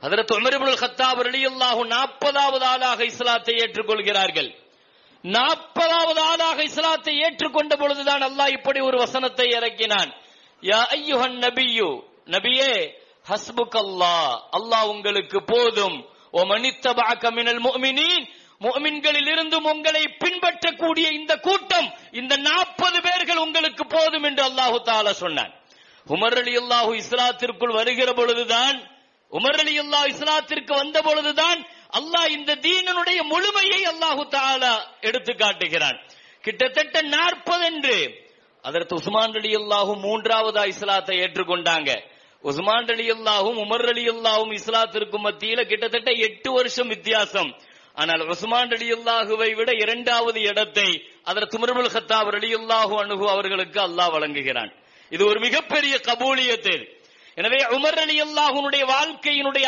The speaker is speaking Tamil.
ஹஜ்ரத் உமர் இப்னுல் கத்தாப் ரலியல்லாஹு 40வது ஆளாக இஸ்லாத்தை ஏற்றுக்கொள்கிறார்கள். 40வது ஆளாக இஸ்லாத்தை ஏற்றுக்கொண்ட பொழுதுதான் அல்லாஹ் இப்படி ஒரு வசனத்தை இறக்கினான். யா அய்யுஹன் நபியு, நபியே, ஹஸ்புக்கல்லாஹ், அல்லாஹ் உங்களுக்கு போதும். வ மனித்தபஅக மினல் முஃமினீன், முஃமின்களில் இருந்தும் உங்களை பின்பற்றக்கூடிய இந்த கூட்டம், இந்த 40 பேர்கள் உங்களுக்கு போதும் என்று அல்லாஹ் தஆலா சொன்னான். உமர் ரலியல்லாஹு இஸ்லாத்திற்குள் வருகிற பொழுதுதான், உமர் ரலியல்லாஹு இஸ்லாத்திற்கு வந்த பொழுதுதான் அல்லாஹ் இந்த தீனுடைய முழுமையை அல்லாஹ் தஆலா எடுத்து காட்டுகிறான். கிட்டத்தட்ட 40 என்று. அதற்கு உஸ்மான் ரலியல்லாஹு 3வது இஸ்லாத்தை ஏற்றுக்கொண்டாங்க. உஸ்மான் ரலியல்லாஹும் உமர் ரலியல்லாஹும் இஸ்லாத்திற்கு மத்தியில கிட்டத்தட்ட 8 வருஷம் வித்தியாசம். ஆனால் உஸ்மான் ரலியல்லாஹுவை விட 2வது இடத்தை அதற்கு உமர் இப்னுல் கத்தாப் ரலியல்லாஹு அன்ஹு அவர்களுக்கு அல்லாஹ் வழங்குகிறான். இது ஒரு மிகப்பெரிய கபூலியத். எனவே உமர் ரலியல்லாஹுனுடைய வாழ்க்கையினுடைய